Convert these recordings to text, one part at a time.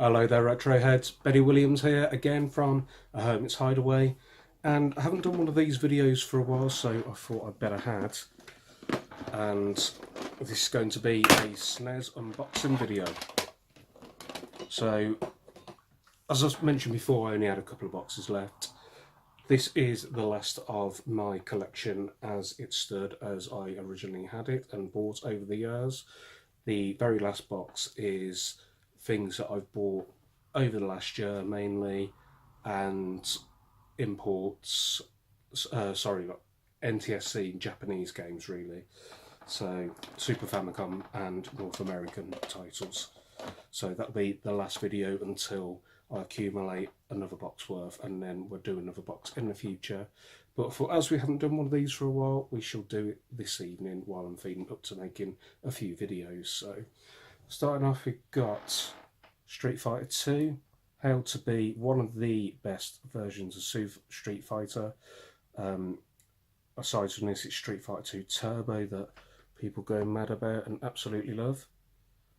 Hello there, retro heads. Benny Williams here again from A Hermit's Hideaway, and I haven't done one of these videos for a while, so I thought I'd better had. And this is going to be a Snes unboxing video. So, as I mentioned before, I only had a couple of boxes left. This is the last of my collection as it stood, as I originally had it and bought over the years. The very last box is things that I've bought over the last year mainly, and imports, NTSC Japanese games really. So Super Famicom and North American titles. So that'll be the last video until I accumulate another box worth, and then we'll do another box in the future. But as we haven't done one of these for a while, we shall do it this evening while I'm feeling up to making a few videos. So starting off, we've got Street Fighter 2, hailed to be one of the best versions of Street Fighter. Aside from this, it's Street Fighter 2 Turbo that people go mad about and absolutely love.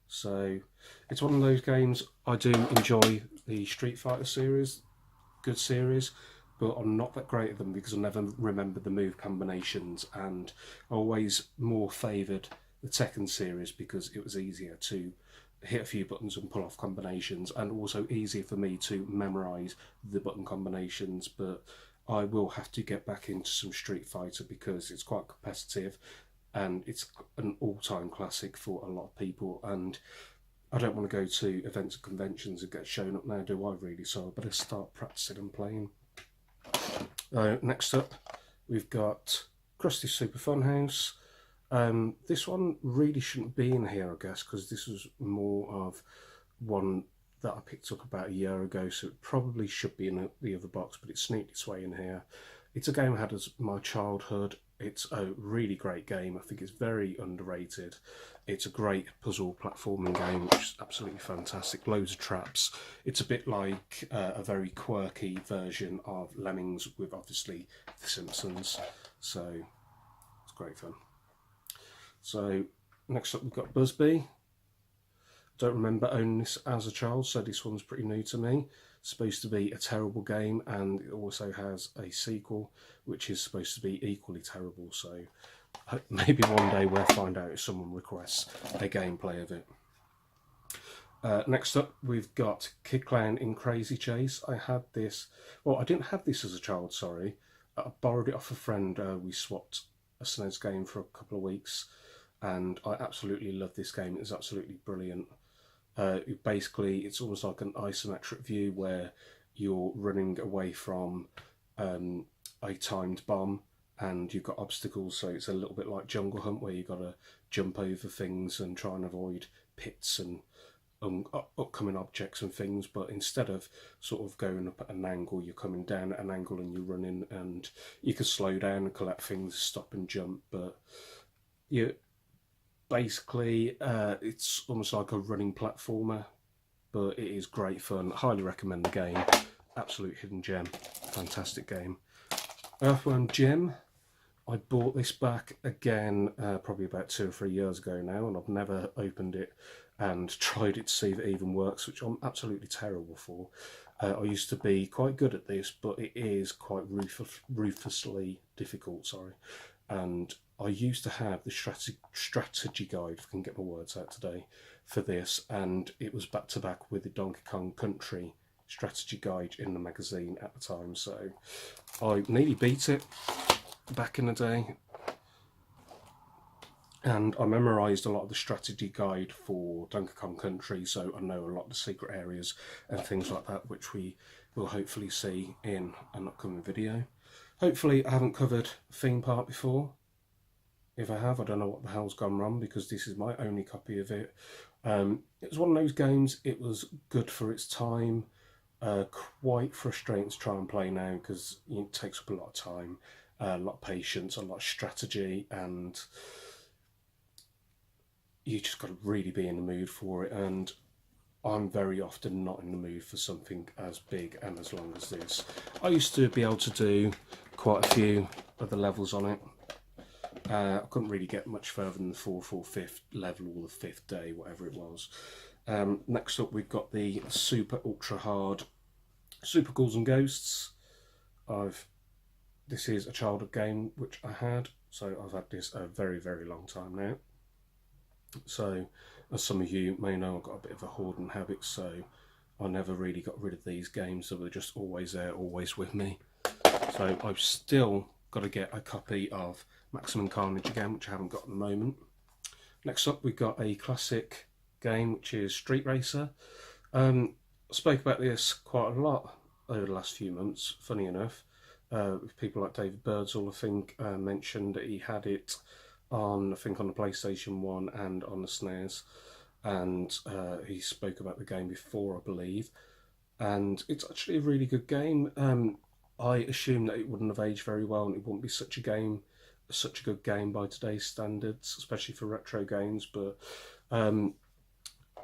So it's one of those games. I do enjoy the Street Fighter series, good series, but I'm not that great at them because I never remember the move combinations, and I always more favoured the Tekken series because it was easier to hit a few buttons and pull off combinations, and also easier for me to memorise the button combinations. But I will have to get back into some Street Fighter because it's quite competitive and it's an all-time classic for a lot of people, and I don't want to go to events and conventions and get shown up now, do I really? So I better start practicing and playing. Next up, we've got Krusty Super Fun House. This one really shouldn't be in here, I guess, because this was more of one that I picked up about a year ago, so it probably should be in the other box, but it sneaked its way in here. It's a game I had as my childhood. It's a really great game. I think it's very underrated. It's a great puzzle platforming game, which is absolutely fantastic. Loads of traps. It's a bit like a very quirky version of Lemmings with obviously The Simpsons. So it's great fun. So next up we've got Busby. Don't remember owning this as a child, so this one's pretty new to me. It's supposed to be a terrible game, and it also has a sequel which is supposed to be equally terrible, so maybe one day we'll find out if someone requests a gameplay of it. Next up we've got Kid Clown in Crazy Chase. I had this, well, I didn't have this as a child, sorry. I borrowed it off a friend. We swapped a Snes game for a couple of weeks, and I absolutely love this game. It's absolutely brilliant. Basically, it's almost like an isometric view where you're running away from a timed bomb, and you've got obstacles, so it's a little bit like Jungle Hunt where you've got to jump over things and try and avoid pits and upcoming objects and things. But instead of sort of going up at an angle, you're coming down at an angle and you're running, and you can slow down and collect things, stop and jump. But you basically, it's almost like a running platformer, but it is great fun. Highly recommend the game. Absolute hidden gem. Fantastic game. Earthworm Jim. I bought this back again probably about 2 or 3 years ago now, and I've never opened it and tried it to see if it even works, which I'm absolutely terrible for. I used to be quite good at this, but it is quite ruthlessly difficult, sorry. And I used to have the strategy guide, if I can get my words out today, for this, and it was back to back with the Donkey Kong Country strategy guide in the magazine at the time, so I nearly beat it back in the day, and I memorised a lot of the strategy guide for Donkey Kong Country, so I know a lot of the secret areas and things like that, which we will hopefully see in an upcoming video. Hopefully I haven't covered Theme Park before. If I have, I don't know what the hell's gone wrong, because this is my only copy of it. It was one of those games, it was good for its time, quite frustrating to try and play now because it takes up a lot of time, a lot of patience, a lot of strategy, and you just got to really be in the mood for it, and I'm very often not in the mood for something as big and as long as this. I used to be able to do quite a few of the levels on it. I couldn't really get much further than the 4th or 5th level, or the 5th day, whatever it was. Next up we've got the super ultra hard Super Ghouls and Ghosts. This is a childhood game which I had, so I've had this a very, very long time now. So, as some of you may know, I've got a bit of a hoarding habit, so I never really got rid of these games, so they're just always there, always with me. So I've still got to get a copy of Maximum Carnage again, which I haven't got at the moment. Next up, we've got a classic game, which is Street Racer. I spoke about this quite a lot over the last few months, funny enough. With people like David Birdsall, I think, mentioned that he had it on, I think, on the PlayStation 1 and on the Snes. And he spoke about the game before, I believe. And it's actually a really good game. I assumed that it wouldn't have aged very well and it wouldn't be such a good game by today's standards, especially for retro games, but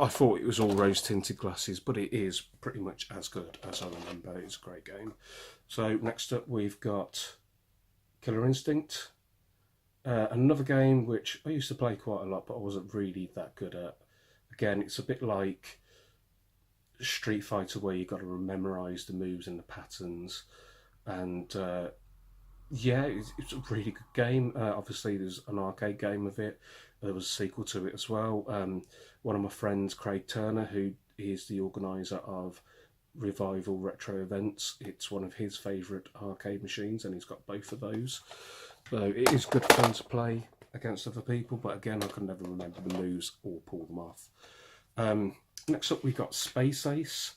I thought it was all rose-tinted glasses, but it is pretty much as good as I remember. It's a great game. So next up we've got Killer Instinct, another game which I used to play quite a lot, but I wasn't really that good at. Again, it's a bit like Street Fighter, where you've got to memorise the moves and the patterns, and yeah, it's a really good game. Obviously, there's an arcade game of it. There was a sequel to it as well. One of my friends, Craig Turner, who is the organiser of Revival Retro Events, it's one of his favourite arcade machines, and he's got both of those. So it is good fun to play against other people, but again, I can never remember the moves or pull them off. Next up, we got Space Ace.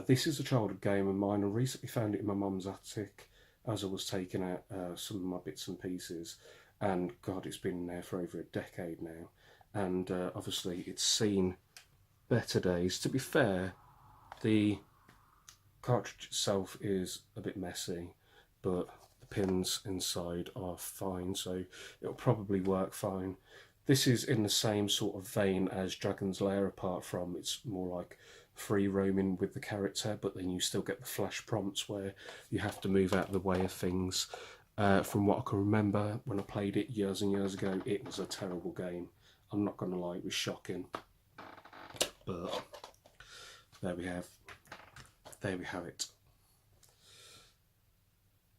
This is a childhood game of mine. I recently found it in my mum's attic as I was taking out some of my bits and pieces, and God, it's been there for over a decade now, and obviously it's seen better days. To be fair, the cartridge itself is a bit messy, but the pins inside are fine, so it'll probably work fine. This is in the same sort of vein as Dragon's Lair, apart from it's more like free roaming with the character, but then you still get the flash prompts where you have to move out of the way of things. From what I can remember, when I played it years and years ago, it was a terrible game. I'm not going to lie, it was shocking. But there we have it.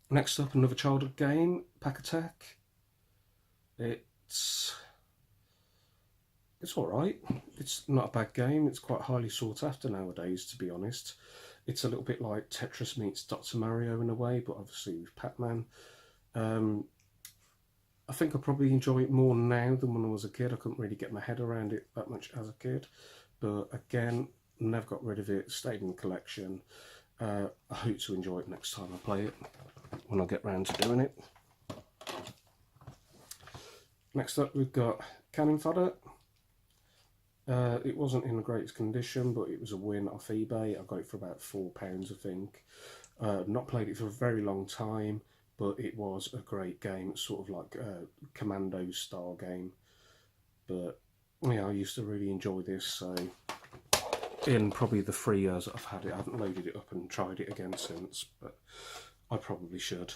Next up, another childhood game, Pack Attack. It's alright. It's not a bad game. It's quite highly sought after nowadays, to be honest. It's a little bit like Tetris meets Dr. Mario in a way, but obviously with Pac-Man. I think I probably enjoy it more now than when I was a kid. I couldn't really get my head around it that much as a kid. But again, never got rid of it. Stayed in the collection. I hope to enjoy it next time I play it, when I get round to doing it. Next up, we've got Cannon Fodder. It wasn't in the greatest condition, but it was a win off eBay. I got it for about £4, I think. Not played it for a very long time, but it was a great game. It's sort of like a Commando style game. But yeah, I used to really enjoy this, so in probably the 3 years that I've had it, I haven't loaded it up and tried it again since, but I probably should.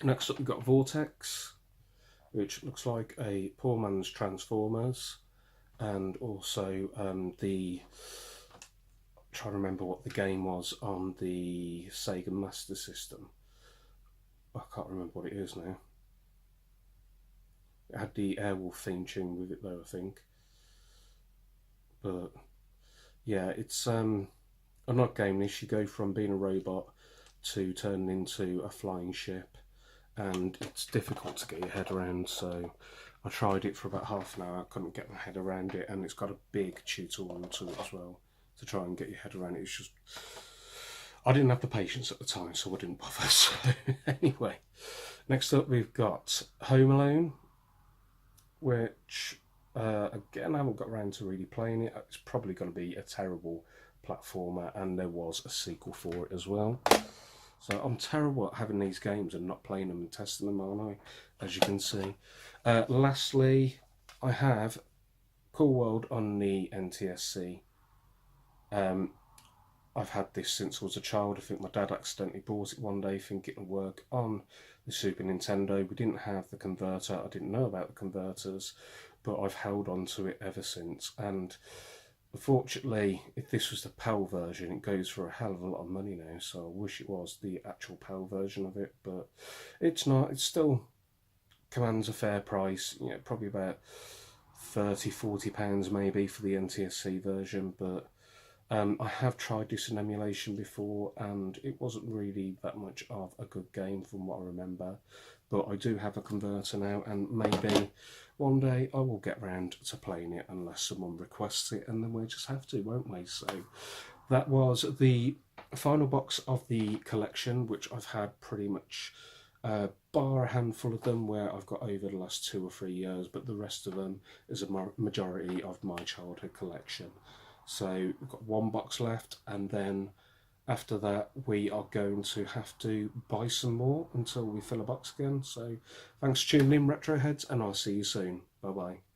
Next up, we've got Vortex, which looks like a poor man's Transformers. And also trying to remember what the game was on the Sega Master System. I can't remember what it is now. It had the Airwolf theme tune with it though, I think. But yeah, it's an odd game. This, you go from being a robot to turning into a flying ship, and it's difficult to get your head around, so I tried it for about half an hour. I couldn't get my head around it, and it's got a big tutorial to it as well to try and get your head around it. It's just, I didn't have the patience at the time, so I didn't bother. So anyway, next up we've got Home Alone, which again I haven't got around to really playing it. It's probably going to be a terrible platformer, and there was a sequel for it as well. So I'm terrible at having these games and not playing them and testing them, aren't I? As you can see. Lastly, I have Cool World on the NTSC. I've had this since I was a child. I think my dad accidentally bought it one day thinking it would work on the Super Nintendo. We didn't have the converter. I didn't know about the converters, but I've held on to it ever since. And Unfortunately, if this was the PAL version, it goes for a hell of a lot of money now, so I wish it was the actual PAL version of it, but it's not. It still commands a fair price, you know, probably about 30–40 pounds maybe for the NTSC version, but I have tried this in emulation before and it wasn't really that much of a good game from what I remember. But I do have a converter now, and maybe one day I will get round to playing it unless someone requests it, and then we'll just have to, won't we? So that was the final box of the collection, which I've had pretty much bar a handful of them where I've got over the last 2 or 3 years, but the rest of them is a majority of my childhood collection. So we've got one box left, and then after that we are going to have to buy some more until we fill a box again. So thanks for tuning in, Retro Heads, and I'll see you soon. Bye bye.